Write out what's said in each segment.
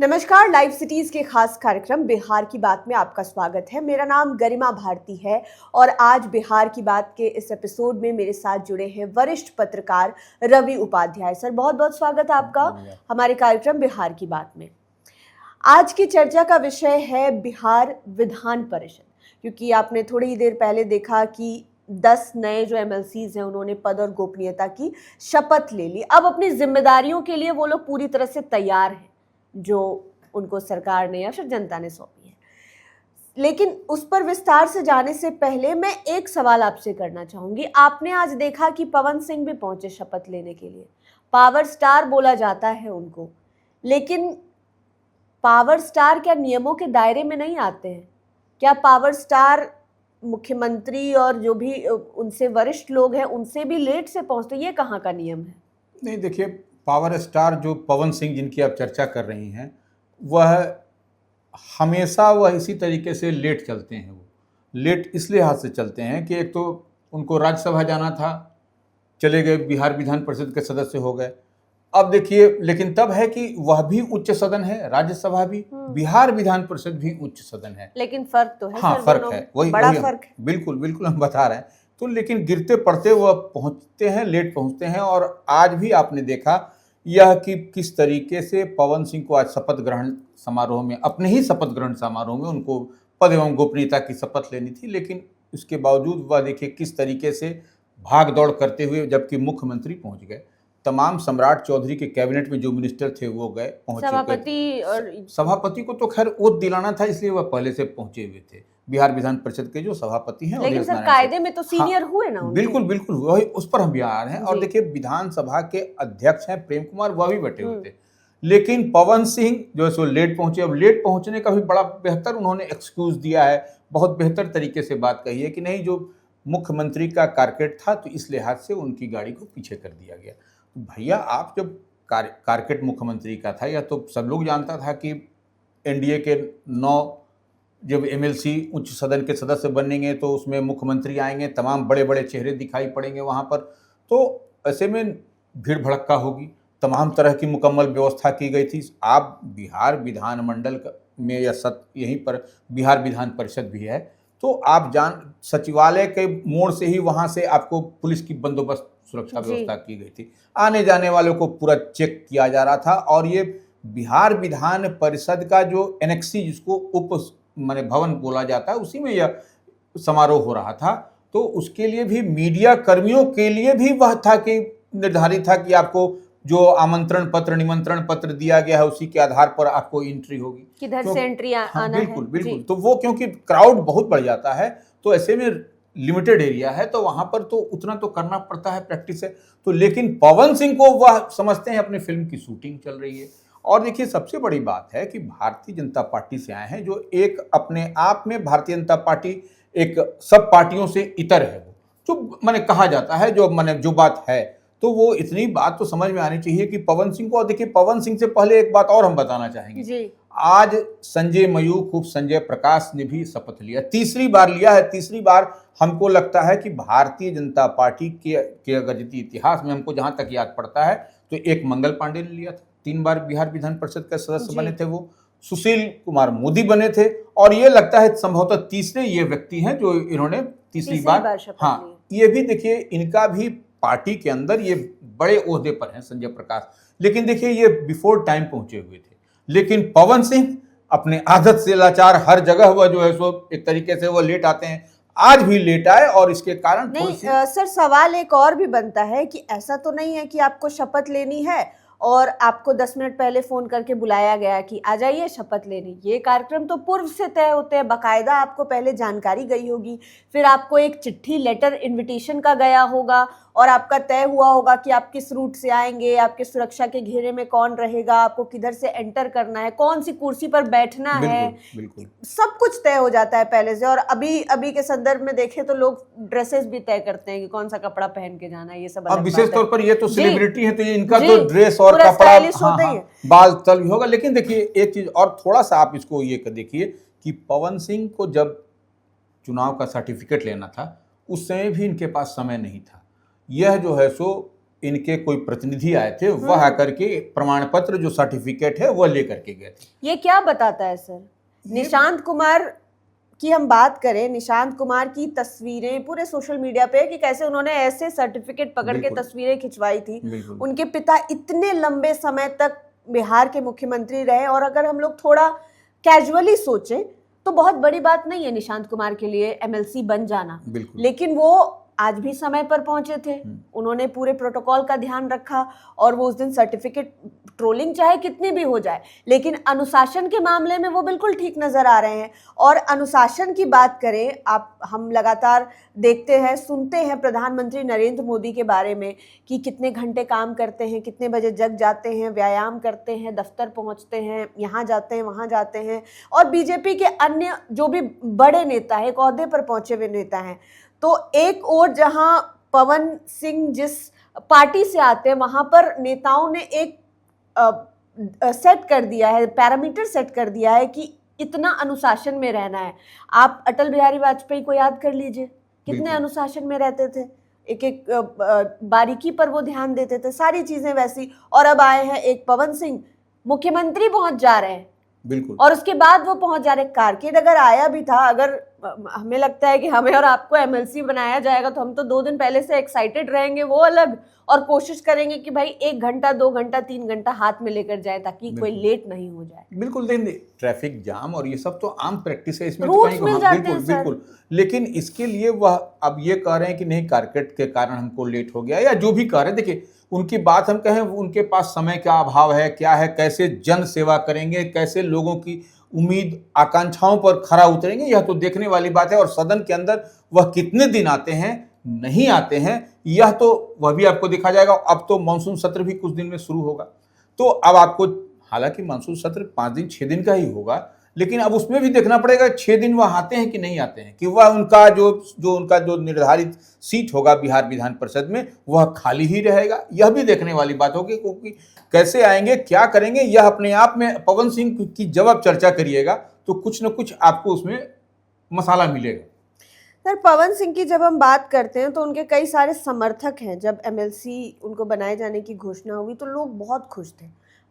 नमस्कार। Live cities के खास कार्यक्रम बिहार की बात में आपका स्वागत है। मेरा नाम गरिमा भारती है और आज बिहार की बात के इस एपिसोड में मेरे साथ जुड़े हैं वरिष्ठ पत्रकार रवि उपाध्याय। सर, बहुत बहुत स्वागत है आपका हमारे कार्यक्रम बिहार की बात में। आज की चर्चा का विषय है बिहार विधान परिषद, क्योंकि आपने थोड़ी ही देर पहले देखा कि 10 नए जो एमएलसीज हैं उन्होंने पद और गोपनीयता की शपथ ले ली। अब अपनी जिम्मेदारियों के लिए वो लोग पूरी तरह से तैयार हैं जो उनको सरकार ने या फिर जनता ने सौंपी है। लेकिन उस पर विस्तार से जाने से पहले मैं एक सवाल आपसे करना चाहूंगी। आपने आज देखा कि पवन सिंह भी पहुंचे शपथ लेने के लिए। पावर स्टार बोला जाता है उनको, लेकिन पावर स्टार क्या नियमों के दायरे में नहीं आते हैं? क्या पावर स्टार मुख्यमंत्री और जो भी उनसे वरिष्ठ लोग हैं उनसे भी लेट से पहुंचते? ये कहाँ का नियम है? नहीं, देखिए, पावर स्टार जो पवन सिंह जिनकी आप चर्चा कर रही हैं, वह हमेशा इसी तरीके से लेट चलते हैं। वो लेट इस लिहाज से चलते हैं कि एक तो उनको राज्यसभा जाना था, चले गए, बिहार विधान परिषद के सदस्य हो गए। अब देखिए, लेकिन तब है कि वह भी उच्च सदन है, राज्यसभा भी, बिहार विधान परिषद भी उच्च सदन है। लेकिन फर्क तो है। हाँ, फर्क है, वही बड़ा फर्क है। बिल्कुल बिल्कुल हम बता रहे हैं। तो लेकिन गिरते पड़ते वह पहुंचते हैं, लेट पहुंचते हैं। और आज भी आपने देखा यह कि किस तरीके से पवन सिंह को आज शपथ ग्रहण समारोह में, अपने ही शपथ ग्रहण समारोह में उनको पद एवं गोपनीयता की शपथ लेनी थी, लेकिन उसके बावजूद वह देखिए किस तरीके से भाग दौड़ करते हुए, जबकि मुख्यमंत्री पहुंच गए, तमाम सम्राट चौधरी के कैबिनेट में जो मिनिस्टर थे वो गए, पहुंचे। सभापति को तो खैर ओथ दिलाना था, इसलिए वह पहले से पहुंचे हुए थे, बिहार विधान परिषद के जो सभापति हैं। लेकिन सर, कायदे में तो सीनियर हुए ना उनके। बिल्कुल बिल्कुल, वही उस पर हम भी आ रहे हैं। और देखिए, विधानसभा के अध्यक्ष हैं प्रेम कुमार, वह भी बैठे हुए थे, लेकिन पवन सिंह जो है सो लेट पहुंचे। अब लेट पहुंचने का भी बड़ा बेहतर उन्होंने एक्सक्यूज दिया है, बहुत बेहतर तरीके से बात कही है कि नहीं, जो मुख्यमंत्री का कारकेट था तो इस लिहाज से उनकी गाड़ी को पीछे कर दिया गया। तो भैया, आप जब कारकेट मुख्यमंत्री का था, या तो सब लोग जानता था कि एनडीए के 9 जब एमएलसी उच्च सदन के सदस्य बनेंगे तो उसमें मुख्यमंत्री आएंगे, तमाम बड़े बड़े चेहरे दिखाई पड़ेंगे वहाँ पर, तो ऐसे में भीड़ भड़क्का होगी, तमाम तरह की मुकम्मल व्यवस्था की गई थी। आप बिहार विधानमंडल में या यहीं पर बिहार विधान परिषद भी है, तो आप सचिवालय के मोड़ से ही वहाँ से आपको पुलिस की बंदोबस्त सुरक्षा व्यवस्था की गई थी, आने जाने वालों को पूरा चेक किया जा रहा था। और ये बिहार विधान परिषद का जो एनेक्सी, जिसको उप माने भवन बोला जाता है, उसी में यह समारोह हो रहा था। तो उसके लिए भी मीडिया कर्मियों के लिए भी वह था कि निर्धारित था कि आपको जो आमंत्रण पत्र, निमंत्रण पत्र दिया गया है, उसी के आधार पर आपको एंट्री होगी, किधर से एंट्री आना है। बिल्कुल बिल्कुल। तो वो क्योंकि क्राउड बहुत बढ़ जाता है, तो ऐसे में लिमिटेड एरिया है, तो वहां पर तो उतना तो करना पड़ता है, प्रैक्टिस है। तो लेकिन पवन सिंह को वह समझते हैं अपनी फिल्म की शूटिंग चल रही है। और देखिए, सबसे बड़ी बात है कि भारतीय जनता पार्टी से आए हैं, जो एक अपने आप में भारतीय जनता पार्टी एक सब पार्टियों से इतर है, वो जो मैंने कहा जाता है, जो मैंने जो बात है, तो वो इतनी बात तो समझ में आनी चाहिए कि पवन सिंह को। और देखिए, पवन सिंह से पहले एक बात और हम बताना चाहेंगे जी। आज संजय मयूख उर्फ संजय प्रकाश ने भी शपथ लिया, तीसरी बार लिया है। तीसरी बार हमको लगता है कि भारतीय जनता पार्टी के अगर यदि इतिहास में हमको जहां तक याद पड़ता है, तो एक मंगल पांडे ने लिया था, 3 बार बिहार विधान परिषद का सदस्य बने थे, वो सुशील कुमार मोदी बने थे, और ये लगता है संभवतः तीसरे ये व्यक्ति हैं जो इन्होंने तीसरी बार हाँ, ये भी देखिए, इनका भी पार्टी के अंदर ये बड़े ओहदे पर हैं, संजय प्रकाश। लेकिन देखिए, ये बिफोर टाइम पहुंचे हुए थे। लेकिन पवन सिंह अपने आदत से लाचार, हर जगह वह जो है सो एक तरीके से वो लेट आते हैं, आज भी लेट आए। और इसके कारण नहीं सर, सवाल एक और भी बनता है कि ऐसा तो नहीं है कि आपको शपथ लेनी है और आपको 10 मिनट पहले फोन करके बुलाया गया कि आ जाइए शपथ लेने। ये कार्यक्रम तो पूर्व से तय होते हैं, बाकायदा आपको पहले जानकारी गई होगी, फिर आपको एक चिट्ठी, लेटर, इनविटेशन का गया होगा, और आपका तय हुआ होगा कि आप किस रूट से आएंगे, आपके सुरक्षा के घेरे में कौन रहेगा, आपको किधर से एंटर करना है, कौन सी कुर्सी पर बैठना है, सब कुछ तय हो जाता है पहले से। और अभी के संदर्भ में देखें तो लोग ड्रेसेस भी तय करते हैं कि कौन सा कपड़ा पहन के जाना है, ये सब। अब विशेष तौर पर ये तो सेलिब्रिटी है, तो इनका तो ड्रेस और कपड़ा, बाल तल भी होगा। लेकिन देखिए, एक चीज और थोड़ा सा आप इसको ये देखिए कि पवन सिंह को जब चुनाव का सर्टिफिकेट लेना था, उस समय भी इनके पास समय नहीं था। यह जो है सो इनके कोई प्रतिनिधि आए थे, वह आकर के प्रमाण पत्र जो सर्टिफिकेट है वह लेकर के गए थे। ये क्या बताता है सर? निशांत कुमार की हम बात करें, निशांत कुमार की तस्वीरें पूरे सोशल मीडिया पे कि कैसे उन्होंने ऐसे सर्टिफिकेट पकड़ के तस्वीरें खिंचवाई थी। उनके पिता इतने लंबे समय तक बिहार के मुख्यमंत्री रहे, और अगर हम लोग थोड़ा कैजुअली सोचें तो बहुत बड़ी बात नहीं है निशांत कुमार के लिए एमएलसी बन जाना, लेकिन वो आज भी समय पर पहुंचे थे, उन्होंने पूरे प्रोटोकॉल का ध्यान रखा, और वो उस दिन सर्टिफिकेट, ट्रोलिंग चाहे कितनी भी हो जाए, लेकिन अनुशासन के मामले में वो बिल्कुल ठीक नजर आ रहे हैं। और अनुशासन की बात करें, हम लगातार देखते हैं, सुनते हैं प्रधानमंत्री नरेंद्र मोदी के बारे में कि कितने घंटे काम करते हैं, कितने बजे जग जाते हैं, व्यायाम करते हैं, दफ्तर पहुंचते हैं, यहाँ जाते हैं, वहाँ जाते हैं, और बीजेपी के अन्य जो भी बड़े नेता हैं, एक ओहदे पर पहुंचे हुए नेता हैं, तो एक और जहां पवन सिंह जिस पार्टी से आते हैं वहां पर नेताओं ने एक सेट कर दिया है, पैरामीटर सेट कर दिया है कि इतना अनुशासन में रहना है। आप अटल बिहारी वाजपेयी को याद कर लीजिए, कितने अनुशासन में रहते थे, एक एक बारीकी पर वो ध्यान देते थे, सारी चीजें वैसी। और अब आए हैं एक पवन सिंह, मुख्यमंत्री पहुंच जा रहे हैं, बिल्कुल, और उसके बाद वो पहुंच जा रहे। कारकेड अगर आया भी था, अगर हमें लगता है कि हमें और आपको एमएलसी बनाया जाएगा तो हम तो 2 दिन पहले से एक्साइटेड रहेंगे, वो अलग, और कोशिश करेंगे कि भाई 1 घंटा 2 घंटा 3 घंटा हाथ में लेकर जाए ताकि कोई लेट नहीं हो जाए। बिल्कुल, देखिए ट्रैफिक जाम और ये सब तो आम प्रैक्टिस है, इसमें तो कहीं बिल्कुल बिल्कुल, लेकिन इसके लिए वह अब ये कह रहे हैं कि नहीं कारकेड के कारण हमको लेट हो गया, या जो भी कह रहे हैं। देखिए उनकी बात हम कहें, उनके पास समय का अभाव है, क्या है, कैसे जन सेवा करेंगे, कैसे लोगों की उम्मीद आकांक्षाओं पर खरा उतरेंगे, यह तो देखने वाली बात है। और सदन के अंदर वह कितने दिन आते हैं, नहीं आते हैं, यह तो वह भी आपको देखा जाएगा। अब तो मानसून सत्र भी कुछ दिन में शुरू होगा, तो अब आपको, हालांकि मानसून सत्र 5 दिन 6 दिन का ही होगा, लेकिन अब उसमें भी देखना पड़ेगा 6 दिन वह आते हैं कि नहीं आते हैं, कि वह उनका जो निर्धारित सीट होगा बिहार विधान परिषद में वह खाली ही रहेगा। यह भी देखने वाली बात होगी, क्योंकि कैसे आएंगे, क्या करेंगे, यह अपने आप में पवन सिंह की जब आप चर्चा करिएगा तो कुछ न कुछ आपको उसमें मसाला मिलेगा। सर, पवन सिंह की जब हम बात करते हैं तो उनके कई सारे समर्थक हैं। जब एमएलसी उनको बनाए जाने की घोषणा हुई तो लोग बहुत खुश थे,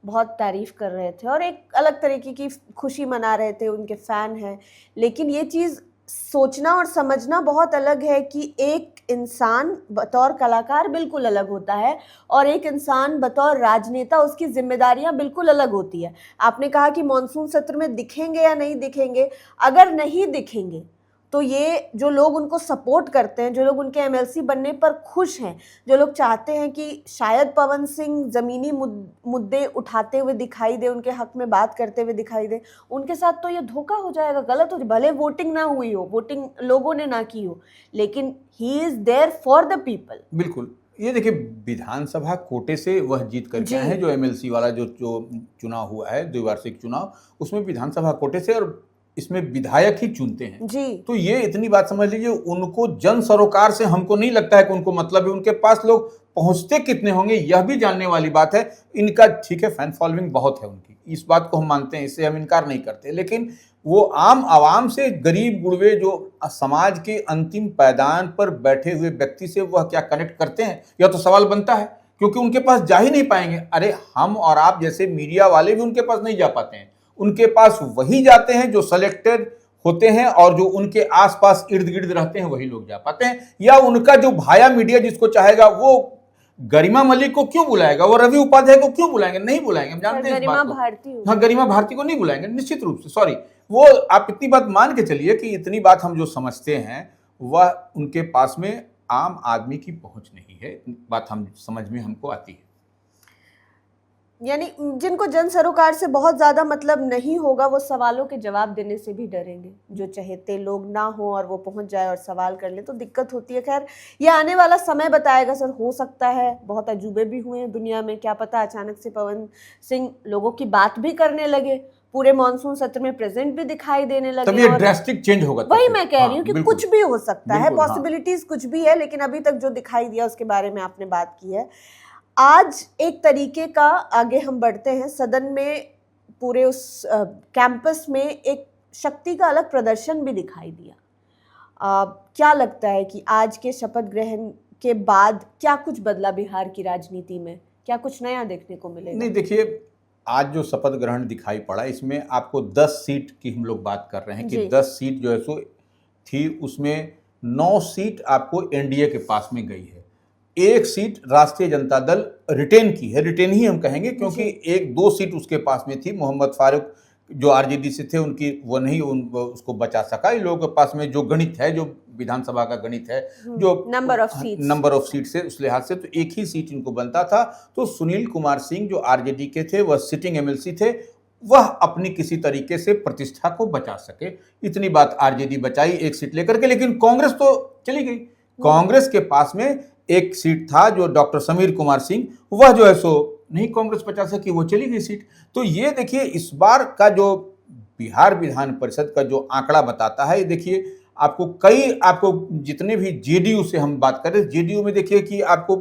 बहुत तारीफ कर रहे थे और एक अलग तरीके की खुशी मना रहे थे, उनके फैन हैं। लेकिन ये चीज़ सोचना और समझना बहुत अलग है कि एक इंसान बतौर कलाकार बिल्कुल अलग होता है और एक इंसान बतौर राजनेता उसकी जिम्मेदारियां बिल्कुल अलग होती है। आपने कहा कि मॉनसून सत्र में दिखेंगे या नहीं दिखेंगे, अगर नहीं दिखेंगे तो ये जो लोग उनको सपोर्ट करते हैं, जो लोग उनके एमएलसी बनने पर खुश हैं, जो लोग चाहते हैं कि शायद पवन सिंह ज़मीनी मुद्दे उठाते हुए दिखाई दे, उनके हक में बात करते हुए दिखाई दे, उनके साथ तो ये धोखा हो जाएगा, गलत हो जाए। भले वोटिंग ना हुई हो, वोटिंग लोगों ने ना की हो, लेकिन he is there for the people. बिल्कुल, ये देखिए विधानसभा कोटे से वह जीत करके आए हैं, जो एमएलसी वाला जो चुनाव हुआ है, द्विवार्षिक चुनाव, उसमें विधानसभा कोटे से, और इसमें विधायक ही चुनते हैं जी। तो ये इतनी बात समझ लीजिए, उनको जन सरोकार से हमको नहीं लगता है कि उनको मतलब है। उनके पास लोग पहुंचते कितने होंगे यह भी जानने वाली बात है। इनका ठीक है, फैन फॉलोइंग बहुत है उनकी, इस बात को हम मानते हैं, इससे हम इनकार नहीं करते, लेकिन वो आम आवाम से, गरीब गुड़वे जो समाज के अंतिम पायदान पर बैठे हुए व्यक्ति से वह क्या कनेक्ट करते हैं, यह तो सवाल बनता है, क्योंकि उनके पास जा ही नहीं पाएंगे। अरे हम और आप जैसे मीडिया वाले भी उनके पास नहीं जा पाते हैं, उनके पास वही जाते हैं जो सिलेक्टेड होते हैं और जो उनके आसपास इर्द गिर्द रहते हैं, वही लोग जा पाते हैं। या उनका जो भाया मीडिया जिसको चाहेगा, वो गरिमा मलिक को क्यों बुलाएगा, वो रवि उपाध्याय को क्यों बुलाएंगे, नहीं बुलाएंगे, हम जानते हैं इस बात को। हाँ, गरिमा भारती को नहीं बुलाएंगे निश्चित रूप से, सॉरी, वो आप इतनी बात मान के चलिए कि इतनी बात हम जो समझते हैं वह उनके पास में आम आदमी की पहुंच नहीं है, बात हम समझ में हमको आती है। यानी जिनको जन सरोकार से बहुत ज़्यादा मतलब नहीं होगा, वो सवालों के जवाब देने से भी डरेंगे। जो चहेते लोग ना हो और वो पहुंच जाए और सवाल कर ले तो दिक्कत होती है। खैर, ये आने वाला समय बताएगा सर, हो सकता है बहुत अजूबे भी हुए हैं दुनिया में, क्या पता अचानक से पवन सिंह लोगों की बात भी करने लगे, पूरे मॉनसून सत्र में प्रेजेंट भी दिखाई देने लगे, तभी ड्रास्टिक चेंज होगा। वही मैं कह रही हूँ कि कुछ भी हो सकता है, पॉसिबिलिटीज कुछ भी है, लेकिन अभी तक जो दिखाई दिया उसके बारे में आपने बात की है। आज एक तरीके का आगे हम बढ़ते हैं, सदन में पूरे उस कैंपस में एक शक्ति का अलग प्रदर्शन भी दिखाई दिया। क्या लगता है कि आज के शपथ ग्रहण के बाद क्या कुछ बदला बिहार की राजनीति में, क्या कुछ नया देखने को मिलेगा? नहीं देखिए, आज जो शपथ ग्रहण दिखाई पड़ा इसमें आपको 10 सीट की हम लोग बात कर रहे हैं कि 10 सीट जो है सो थी, उसमें 9 सीट आपको एनडीए के पास में गई है। एक सीट राष्ट्रीय जनता दल रिटेन की है, रिटेन ही हम कहेंगे क्योंकि एक 2 सीट उसके पास में थी। मोहम्मद फारूक जो आरजेडी से थे उनकी वो नहीं उसको बचा सका। इन लोगों के पास में जो गणित है, जो विधानसभा का गणित है, जो नंबर ऑफ सीट से उस लिहाज से तो एक ही सीट इनको बनता था। तो सुनील कुमार सिंह जो आरजेडी के थे, वह सिटिंग एमएलसी थे, वह अपनी किसी तरीके से प्रतिष्ठा को बचा सके, इतनी बात आरजेडी बचाई एक सीट लेकर के। लेकिन कांग्रेस तो चली गई। कांग्रेस के पास में एक सीट था जो डॉक्टर समीर कुमार सिंह, वह जो है सो नहीं कांग्रेस बचा सकी, वो चली गई सीट। तो ये देखिए इस बार का जो बिहार विधान परिषद का जो आंकड़ा बताता है, ये देखिए आपको जितने भी जेडीयू से हम बात करें, जेडीयू में देखिए कि आपको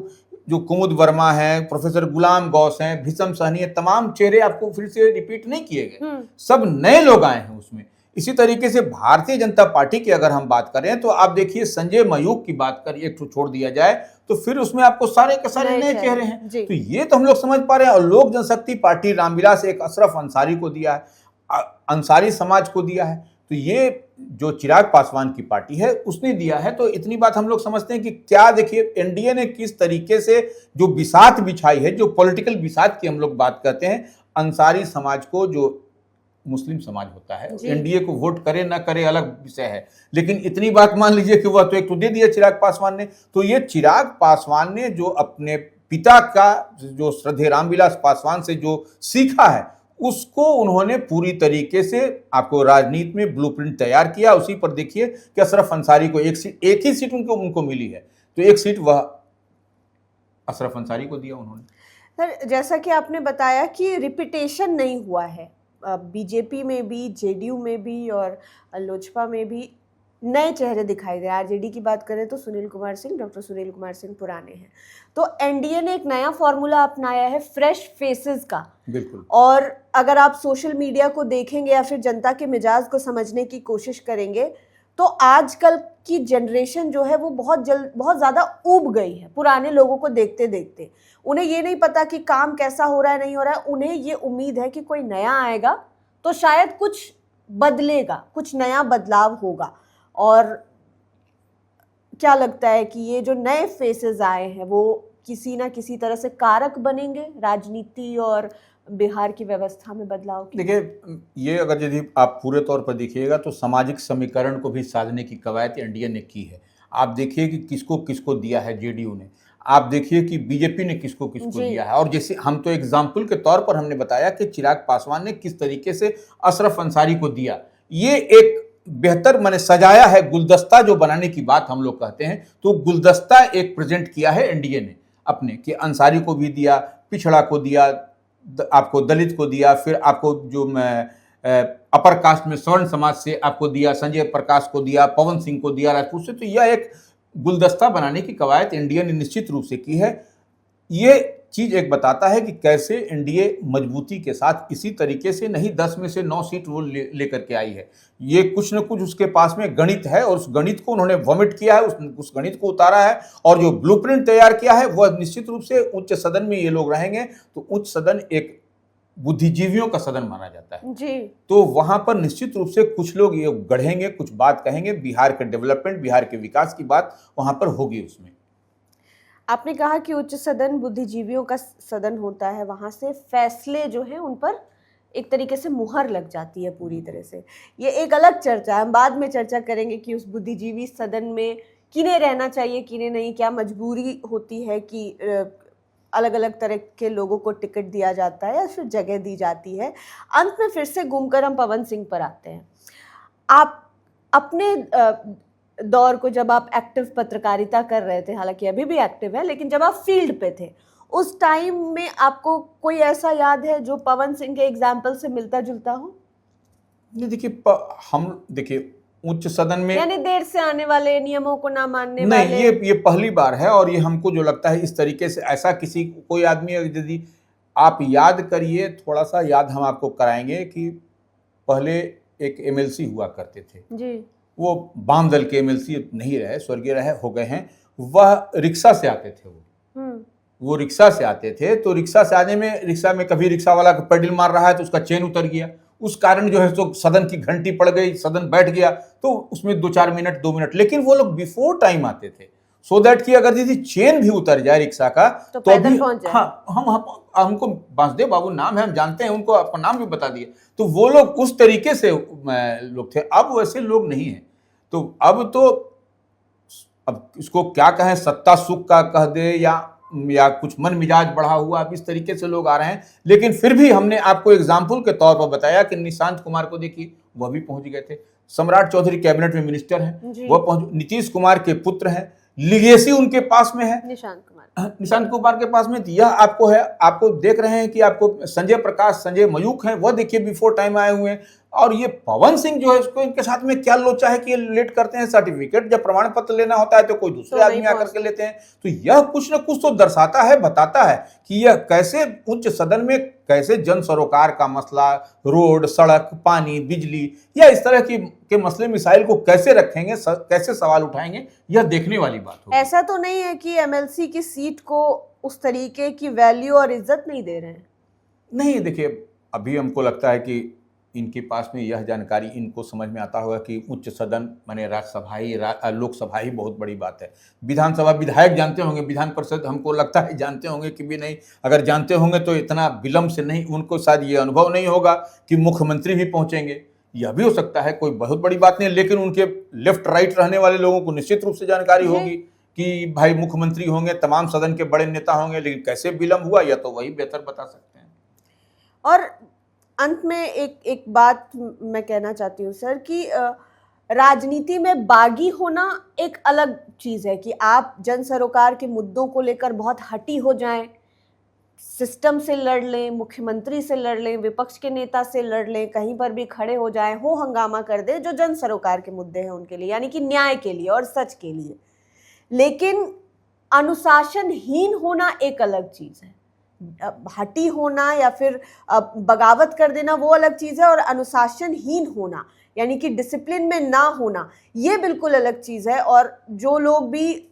जो कुमुद वर्मा है, प्रोफेसर गुलाम गौस हैं, भीषम सहनी है, तमाम चेहरे आपको फिर से रिपीट नहीं किए गए, सब नए लोग आए हैं उसमें। इसी तरीके से भारतीय जनता पार्टी की अगर हम बात करें तो आप देखिए संजय मयूख की बात करिए, एक तो छोड़ दिया जाए तो फिर उसमें आपको सारे के सारे नए चेहरे हैं। तो ये तो हम लोग समझ पा रहे हैं। और लोक जनशक्ति पार्टी रामविलास एक अशरफ अंसारी को दिया है, अंसारी समाज को दिया है। तो ये जो चिराग पासवान की पार्टी है उसने दिया है। तो इतनी बात हम लोग समझते हैं कि क्या देखिए एनडीए ने किस तरीके से जो बिसात बिछाई है, जो पॉलिटिकल बिसात की हम लोग बात करते हैं, अंसारी समाज को, जो मुस्लिम समाज होता है, एनडीए को वोट करे ना करे अलग विषय है, लेकिन इतनी बात मान लीजिए कि वह तो एक तो दे दिया चिराग पासवान ने। तो ये चिराग पासवान ने जो अपने पिता का जो श्रद्धेय रामविलास पासवान से जो सीखा है, उसको उन्होंने पूरी तरीके से आपको राजनीति में ब्लूप्रिंट तैयार किया। उसी पर देखिए कि अशरफ अंसारी को एक ही सीट उनको मिली है, तो एक सीट वह अशरफ अंसारी को दिया उन्होंने। सर, जैसा कि आपने बताया कि रिपीटेशन नहीं हुआ है, बीजेपी में भी, जेडीयू में भी और लोजपा में भी नए चेहरे दिखाई दे। आरजेडी की बात करें तो सुनील कुमार सिंह, डॉक्टर सुनील कुमार सिंह पुराने हैं। तो एनडीए ने एक नया फॉर्मूला अपनाया है फ्रेश फेसेस का। बिल्कुल। और अगर आप सोशल मीडिया को देखेंगे या फिर जनता के मिजाज को समझने की कोशिश करेंगे तो आजकल की जनरेशन जो है वो बहुत ज़्यादा ऊब गई है पुराने लोगों को देखते देखते। उन्हें ये नहीं पता कि काम कैसा हो रहा है, नहीं हो रहा है। उन्हें ये उम्मीद है कि कोई नया आएगा तो शायद कुछ बदलेगा, कुछ नया बदलाव होगा। और क्या लगता है कि ये जो नए फेसेस आए हैं वो किसी ना किसी तरह से कारक बनेंगे राजनीति और बिहार की व्यवस्था में बदलाव की? देखिए, ये अगर यदि आप पूरे तौर पर देखिएगा तो सामाजिक समीकरण को भी साधने की कवायद एनडीए ने की है। आप देखिए कि किसको किसको दिया है जेडीयू ने, आप देखिए कि बीजेपी ने किसको किसको दिया है। और जैसे हम तो एग्जाम्पल के तौर पर हमने बताया कि चिराग पासवान ने किस तरीके से अशरफ अंसारी को दिया। ये एक बेहतर मैंने सजाया है, गुलदस्ता जो बनाने की बात हम लोग कहते हैं, तो गुलदस्ता एक प्रेजेंट किया है एनडीए ने अपने, कि अंसारी को भी दिया, पिछड़ा को दिया, आपको दलित को दिया, फिर आपको जो अपर कास्ट में स्वर्ण समाज से आपको दिया, संजय प्रकाश को दिया, पवन सिंह को दिया राजपूत से। तो यह एक गुलदस्ता बनाने की कवायद एनडीए ने निश्चित रूप से की है। ये चीज एक बताता है कि कैसे एनडीए मजबूती के साथ इसी तरीके से नहीं 10 में से 9 सीट वो लेकर के आई है। ये कुछ न कुछ उसके पास में गणित है और उस गणित को उन्होंने वॉमिट किया है, उस गणित को उतारा है और जो ब्लूप्रिंट तैयार किया है वह निश्चित रूप से उच्च सदन में ये लोग रहेंगे। तो उच्च सदन एक बुद्धिजीवियों का सदन माना जाता है जी। तो वहां पर निश्चित रूप से कुछ लोग ये गढ़ेंगे, कुछ बात कहेंगे, बिहार के डेवलपमेंट, बिहार के विकास की बात वहां पर होगी। उसमें आपने कहा कि उच्च सदन बुद्धिजीवियों का सदन होता है, वहां से फैसले जो हैं उन पर एक तरीके से मुहर लग जाती है पूरी तरह से। ये एक अलग चर्चा है, हम बाद में चर्चा करेंगे कि उस बुद्धिजीवी सदन में किन्हें रहना चाहिए, किन्हें नहीं, क्या मजबूरी होती है कि अलग अलग तरह के लोगों को टिकट दिया जाता है या फिर जगह दी जाती है। अंत में फिर से घूमकर हम पवन सिंह पर आते हैं। आप अपने दौर को, जब आप एक्टिव पत्रकारिता कर रहे थे, हालांकि अभी भी एक्टिव है, लेकिन जब आप फील्ड पे थे उस टाइम में आपको कोई ऐसा याद है जो पवन सिंह के एग्जाम्पल से मिलता जुलता हो? नहीं देखिए, हम देखिए उच्च सदन में, यानी देर से आने वाले, नियमों को ना मानने नहीं, वाले। ये पहली बार है और ये हमको जो लगता है इस तरीके से ऐसा किसी कोई आदमी, यदि आप याद करिए, थोड़ा सा याद हम आपको कराएंगे कि पहले एक एमएलसी हुआ करते थे जी। वो वाम दल के एमएलसी नहीं रहे, स्वर्गीय रहे, हो गए हैं, वह रिक्शा से आते थे। वो रिक्शा से आते थे, तो रिक्शा से आने में, रिक्शा में कभी रिक्शा वाला पेडल मार रहा है तो उसका चेन उतर गया, उस कारण जो है तो सदन की घंटी पड़ गई, सदन बैठ गया, तो उसमें 2-4 मिनट 2 मिनट, लेकिन वो लोग बिफोर टाइम आते थे सो दैट कि अगर यदि चेन भी उतर जाए रिक्शा का तो पैदल पहुंच जाए। हाँ, हमको बांसदेव बाबू नाम है, हम जानते हैं उनको, आपका नाम भी बता दिए। तो वो लोग उस तरीके से लोग थे, अब वैसे लोग नहीं हैं। तो अब इसको क्या कहें, सत्ता सुख का कह दे या कुछ मन मिजाज बढ़ा हुआ, अब इस तरीके से लोग आ रहे हैं। लेकिन फिर भी हमने आपको एग्जाम्पल के तौर पर बताया कि निशांत कुमार को देखिए, वह भी पहुंच गए थे। सम्राट चौधरी कैबिनेट में मिनिस्टर हैं, वह पहुंच, नीतीश कुमार के पुत्र हैं, लिगेसी उनके पास में है, निशांत कुमार के पास में। यह आपको है, आपको देख रहे हैं कि आपको संजय मयूख हैं, वह देखिए बिफोर टाइम आए हुए हैं। और ये पवन सिंह जो है, इसको इनके साथ में क्या लोचा है कि ये लेट करते हैं सर्टिफिकेट, जब प्रमाण पत्र लेना होता है तो कोई दूसरे आदमी आकर के लेते हैं। तो यह कुछ न कुछ तो दर्शाता है, बताता है कि यह कैसे उच्च सदन में कैसे जन सरोकार का मसला, रोड, सड़क, पानी, बिजली या इस तरह के मसले मिसाइल को कैसे रखेंगे, कैसे सवाल उठाएंगे, यह देखने वाली बात होगी। ऐसा तो नहीं है कि एमएलसी की सीट को उस तरीके की वैल्यू और इज्जत नहीं दे रहे हैं? नहीं, देखिए, अभी हमको लगता है कि इनके पास में यह जानकारी, इनको समझ में आता होगा कि उच्च सदन माने राज्यसभा ही, लोकसभा ही बहुत बड़ी बात है। विधानसभा विधायक जानते होंगे, विधान परिषद हमको लगता है जानते होंगे कि भी नहीं, अगर जानते होंगे तो इतना विलंब से नहीं, उनको शायद ये अनुभव नहीं होगा कि मुख्यमंत्री भी पहुंचेंगे। यह भी हो सकता है, कोई बहुत बड़ी बात नहीं, लेकिन उनके लेफ्ट राइट रहने वाले लोगों को निश्चित रूप से जानकारी होगी कि भाई मुख्यमंत्री होंगे, तमाम सदन के बड़े नेता होंगे, लेकिन कैसे विलंब हुआ यह तो वही बेहतर बता सकते हैं। और अंत में एक बात मैं कहना चाहती हूँ सर कि राजनीति में बागी होना एक अलग चीज़ है कि आप जन सरोकार के मुद्दों को लेकर बहुत हटी हो जाएं, सिस्टम से लड़ लें, मुख्यमंत्री से लड़ लें, विपक्ष के नेता से लड़ लें, कहीं पर भी खड़े हो जाएं, हो हंगामा कर दें जो जन सरोकार के मुद्दे हैं उनके लिए, यानी कि न्याय के लिए और सच के लिए। लेकिन अनुशासनहीन होना एक अलग चीज़ है। हटी होना या फिर बगावत कर देना वो अलग चीज़ है, और अनुशासनहीन होना यानी कि डिसिप्लिन में ना होना ये बिल्कुल अलग चीज़ है। और जो लोग भी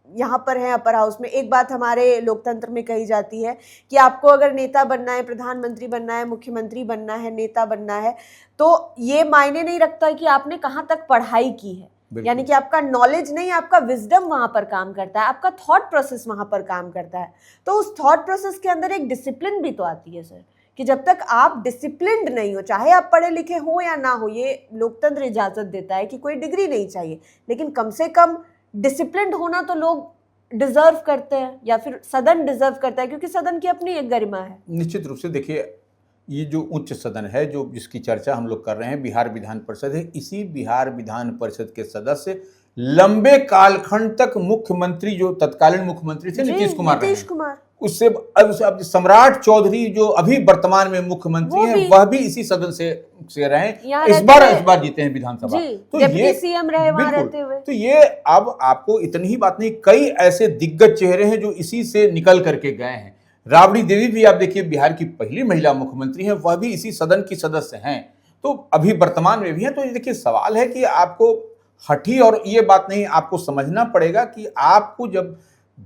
यहाँ पर हैं अपर हाउस में, एक बात हमारे लोकतंत्र में कही जाती है कि आपको अगर नेता बनना है, प्रधानमंत्री बनना है, मुख्यमंत्री बनना है, नेता बनना है, तो ये मायने नहीं रखता कि आपने कहाँ तक पढ़ाई की है, यानी कि आपका नॉलेज नहीं, आपका विजडम वहां पर काम करता है, आपका थॉट प्रोसेस वहां पर काम करता है। तो उस थॉट प्रोसेस के अंदर एक डिसिप्लिन भी तो आती है सर, कि जब तक आप डिसिप्लिन्ड नहीं हो, चाहे आप पढ़े लिखे हो या ना हो, ये लोकतंत्र इजाजत देता है कि कोई डिग्री नहीं चाहिए, लेकिन कम से कम डिसिप्लिन्ड होना तो लोग डिजर्व करते हैं, या फिर सदन डिजर्व करता है, क्योंकि सदन की अपनी एक गरिमा है। निश्चित रूप से देखिए, ये जो उच्च सदन है, जो जिसकी चर्चा हम लोग कर रहे हैं, बिहार विधान परिषद है। इसी बिहार विधान परिषद के सदस्य लंबे कालखंड तक मुख्यमंत्री, जो तत्कालीन मुख्यमंत्री थे नीतीश कुमार, उससे अब सम्राट चौधरी जो अभी वर्तमान में मुख्यमंत्री हैं, वह भी इसी सदन से रहे, इस बार जीते हैं विधानसभा। तो ये सीएम रहे वहां रहते हुए। तो ये अब आपको इतनी ही बात नहीं, कई ऐसे दिग्गज चेहरे हैं जो इसी से निकल करके गए हैं। राबड़ी देवी भी आप देखिए बिहार की पहली महिला मुख्यमंत्री हैं, वह भी इसी सदन की सदस्य हैं, तो अभी वर्तमान में भी हैं। तो ये देखिए सवाल है कि आपको हठी और ये बात नहीं, आपको समझना पड़ेगा कि आपको जब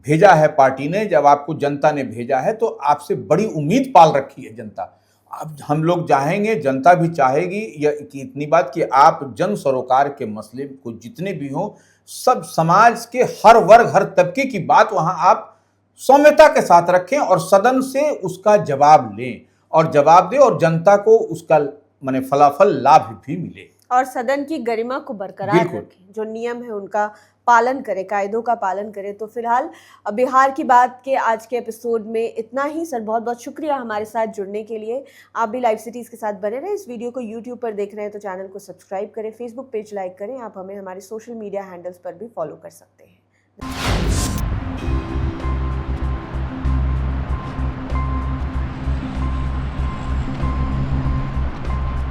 भेजा है पार्टी ने, जब आपको जनता ने भेजा है, तो आपसे बड़ी उम्मीद पाल रखी है जनता। अब हम लोग चाहेंगे, जनता भी चाहेगी कि इतनी बात कि आप जन सरोकार के मसले को जितने भी हों, सब समाज के हर वर्ग हर तबके की बात वहां आप सौम्यता के साथ रखें और सदन से उसका जवाब लें और जवाब दें, और जनता को उसका माने फलाफल लाभ भी मिले, और सदन की गरिमा को बरकरार रखें, जो नियम है उनका पालन करें, कायदों का पालन करें। तो फिलहाल बिहार की बात के आज के एपिसोड में इतना ही सर। बहुत बहुत शुक्रिया हमारे साथ जुड़ने के लिए। आप भी लाइव सिटीज़ के साथ बने रहें। इस वीडियो को यूट्यूब पर देख रहे हैं तो चैनल को सब्सक्राइब करें, फेसबुक पेज लाइक करें। आप हमें हमारे सोशल मीडिया हैंडल्स पर भी फॉलो कर सकते हैं।